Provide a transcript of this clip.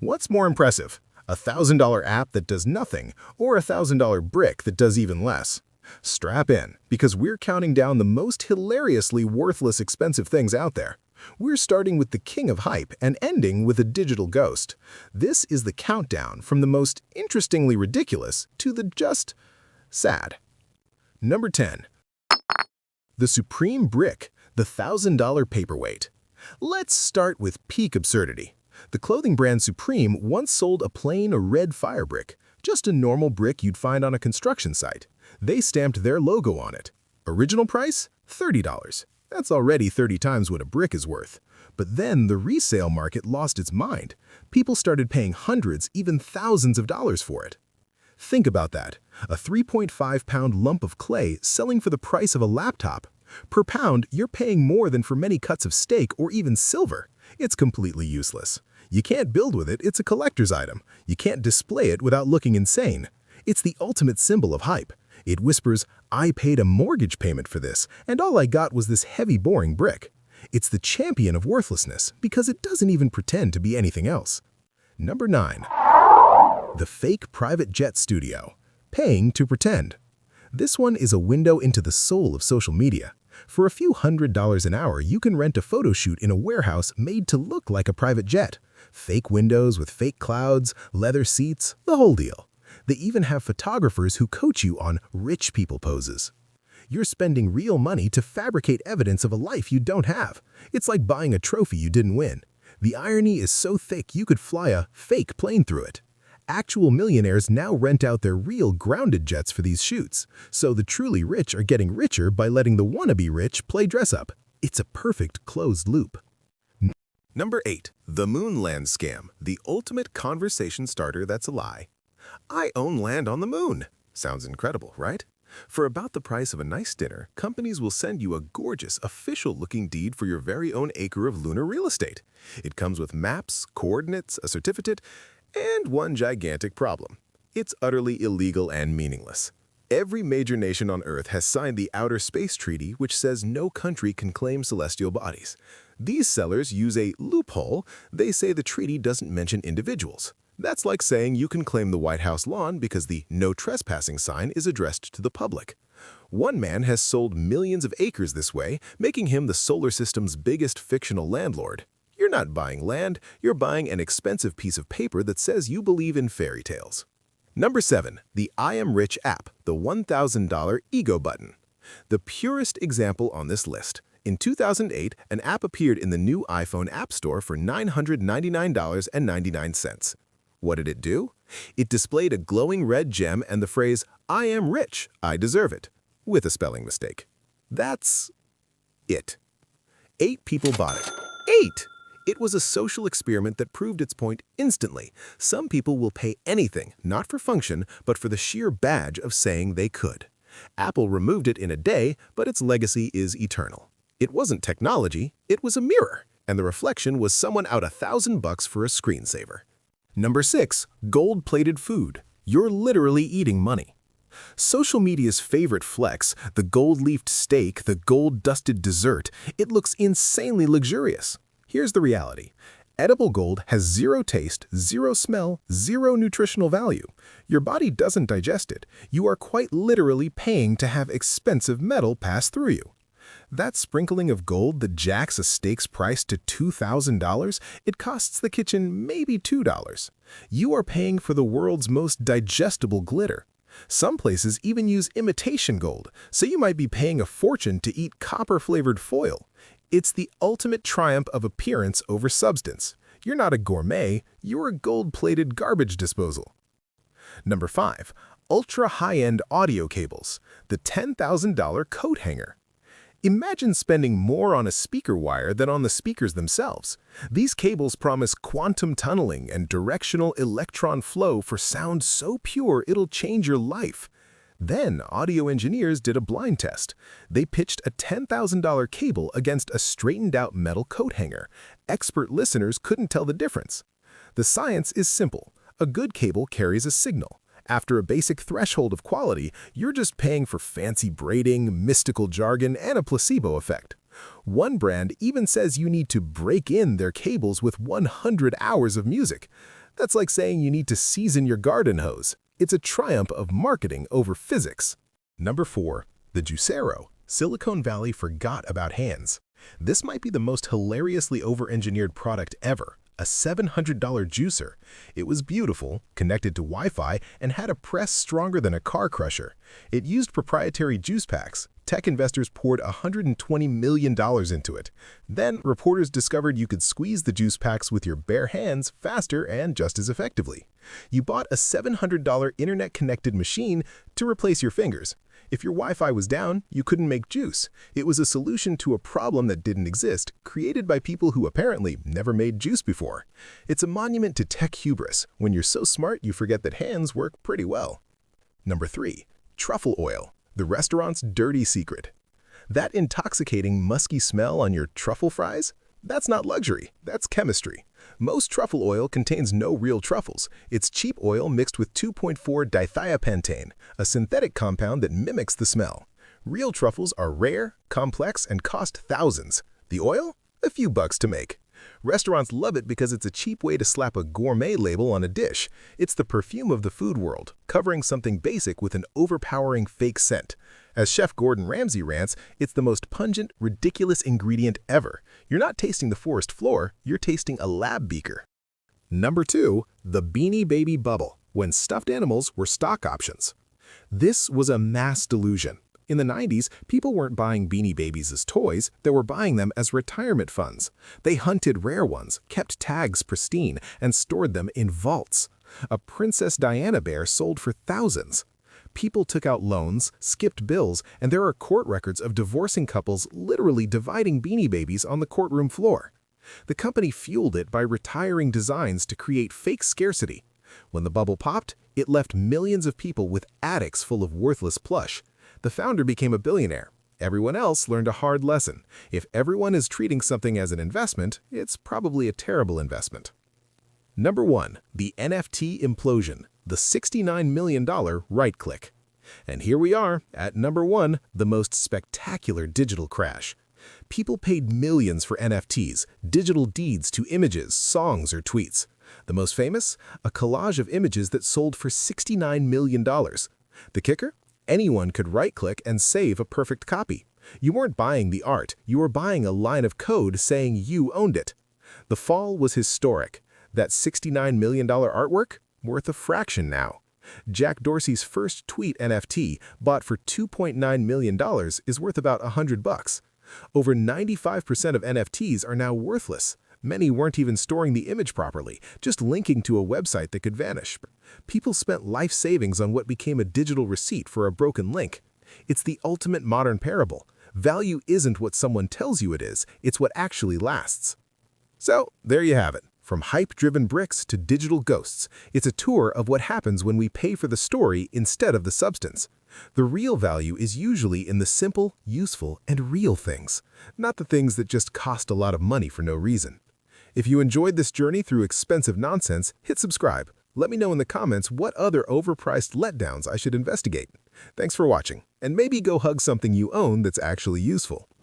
What's more impressive? A $1,000 app that does nothing, or a $1,000 brick that does even less? Strap in, because we're counting down the most hilariously worthless expensive things out there. We're starting with the king of hype and ending with a digital ghost. This is the countdown from the most interestingly ridiculous to the just sad. Number 10. The Supreme Brick, the $1,000 paperweight. Let's start with peak absurdity. The clothing brand Supreme once sold a plain red fire brick, just a normal brick you'd find on a construction site. They stamped their logo on it. Original price? $30. That's already 30 times what a brick is worth. But then the resale market lost its mind. People started paying hundreds, even thousands of dollars for it. Think about that. A 3.5-pound lump of clay selling for the price of a laptop. Per pound, you're paying more than for many cuts of steak or even silver. It's completely useless. You can't build with it, it's a collector's item. You can't display it without looking insane. It's the ultimate symbol of hype. It whispers, I paid a mortgage payment for this, and all I got was this heavy, boring brick. It's the champion of worthlessness because it doesn't even pretend to be anything else. Number 9. The fake private jet studio. Paying to pretend. This one is a window into the soul of social media. For a few $100s an hour, you can rent a photo shoot in a warehouse made to look like a private jet. Fake windows with fake clouds, leather seats, the whole deal. They even have photographers who coach you on rich people poses. You're spending real money to fabricate evidence of a life you don't have. It's like buying a trophy you didn't win. The irony is so thick you could fly a fake plane through it. Actual millionaires now rent out their real grounded jets for these shoots, so the truly rich are getting richer by letting the wannabe rich play dress-up. It's a perfect closed loop. Number 8. The moon land scam, the ultimate conversation starter that's a lie. I own land on the moon. Sounds incredible, right? For about the price of a nice dinner, companies will send you a gorgeous, official-looking deed for your very own acre of lunar real estate. It comes with maps, coordinates, a certificate, and one gigantic problem. It's utterly illegal and meaningless. Every major nation on Earth has signed the Outer Space Treaty, which says no country can claim celestial bodies. These sellers use a loophole. They say the treaty doesn't mention individuals. That's like saying you can claim the White House lawn because the no trespassing sign is addressed to the public. One man has sold millions of acres this way, making him the solar system's biggest fictional landlord. You're not buying land, you're buying an expensive piece of paper that says you believe in fairy tales. Number 7. The I Am Rich app, the $1,000 ego button. The purest example on this list. In 2008, an app appeared in the new iPhone App Store for $999.99. What did it do? It displayed a glowing red gem and the phrase, I am rich, I deserve it, with a spelling mistake. That's it. 8 people bought it. 8! It was a social experiment that proved its point instantly. Some people will pay anything, not for function, but for the sheer badge of saying they could. Apple removed it in a day, but its legacy is eternal. It wasn't technology, it was a mirror, and the reflection was someone out $1,000 for a screensaver. Number 6. Gold-plated food. You're literally eating money. Social media's favorite flex, the gold-leafed steak, the gold-dusted dessert, it looks insanely luxurious. Here's the reality. Edible gold has zero taste, zero smell, zero nutritional value. Your body doesn't digest it. You are quite literally paying to have expensive metal pass through you. That sprinkling of gold that jacks a steak's price to $2,000, it costs the kitchen maybe $2. You are paying for the world's most digestible glitter. Some places even use imitation gold, so you might be paying a fortune to eat copper-flavored foil. It's the ultimate triumph of appearance over substance. You're not a gourmet, you're a gold-plated garbage disposal. Number 5. Ultra-high-end audio cables, the $10,000 coat hanger. Imagine spending more on a speaker wire than on the speakers themselves. These cables promise quantum tunneling and directional electron flow for sound so pure it'll change your life. Then, audio engineers did a blind test. They pitched a $10,000 cable against a straightened-out metal coat hanger. Expert listeners couldn't tell the difference. The science is simple. A good cable carries a signal. After a basic threshold of quality, you're just paying for fancy braiding, mystical jargon, and a placebo effect. One brand even says you need to break in their cables with 100 hours of music. That's like saying you need to season your garden hose. It's a triumph of marketing over physics. Number 4. The Juicero. Silicon Valley forgot about hands. This might be the most hilariously over-engineered product ever. A $700 juicer. It was beautiful, connected to Wi-Fi, and had a press stronger than a car crusher. It used proprietary juice packs. Tech investors poured $120 million into it. Then, reporters discovered you could squeeze the juice packs with your bare hands faster and just as effectively. You bought a $700 internet-connected machine to replace your fingers. If your Wi-Fi was down, you couldn't make juice. It was a solution to a problem that didn't exist, created by people who apparently never made juice before. It's a monument to tech hubris. When you're so smart, you forget that hands work pretty well. Number 3. Truffle oil. The restaurant's dirty secret. That intoxicating, musky smell on your truffle fries? That's not luxury, that's chemistry. Most truffle oil contains no real truffles. It's cheap oil mixed with 2.4-dithiapentane, a synthetic compound that mimics the smell. Real truffles are rare, complex, and cost thousands. The oil? A few bucks to make. Restaurants love it because it's a cheap way to slap a gourmet label on a dish. It's the perfume of the food world, covering something basic with an overpowering fake scent. As Chef Gordon Ramsay rants, it's the most pungent, ridiculous ingredient ever. You're not tasting the forest floor, you're tasting a lab beaker. Number 2. The Beanie Baby bubble, when stuffed animals were stock options. This was a mass delusion. In the 90s, people weren't buying Beanie Babies as toys, they were buying them as retirement funds. They hunted rare ones, kept tags pristine, and stored them in vaults. A Princess Diana bear sold for thousands. People took out loans, skipped bills, and there are court records of divorcing couples literally dividing Beanie Babies on the courtroom floor. The company fueled it by retiring designs to create fake scarcity. When the bubble popped, it left millions of people with attics full of worthless plush. The founder became a billionaire. Everyone else learned a hard lesson. If everyone is treating something as an investment, it's probably a terrible investment. Number 1. The NFT implosion, the $69 million right click. And here we are, at number 1, the most spectacular digital crash. People paid millions for NFTs, digital deeds to images, songs, or tweets. The most famous? A collage of images that sold for $69 million. The kicker? Anyone could right-click and save a perfect copy. You weren't buying the art, you were buying a line of code saying you owned it. The fall was historic. That $69 million artwork? Worth a fraction now. Jack Dorsey's first tweet NFT, bought for $2.9 million, is worth about $100. Over 95% of NFTs are now worthless. Many weren't even storing the image properly, just linking to a website that could vanish. People spent life savings on what became a digital receipt for a broken link. It's the ultimate modern parable. Value isn't what someone tells you it is, it's what actually lasts. So, there you have it. From hype-driven bricks to digital ghosts, it's a tour of what happens when we pay for the story instead of the substance. The real value is usually in the simple, useful, and real things, not the things that just cost a lot of money for no reason. If you enjoyed this journey through expensive nonsense, hit subscribe. Let me know in the comments what other overpriced letdowns I should investigate. Thanks for watching, and maybe go hug something you own that's actually useful.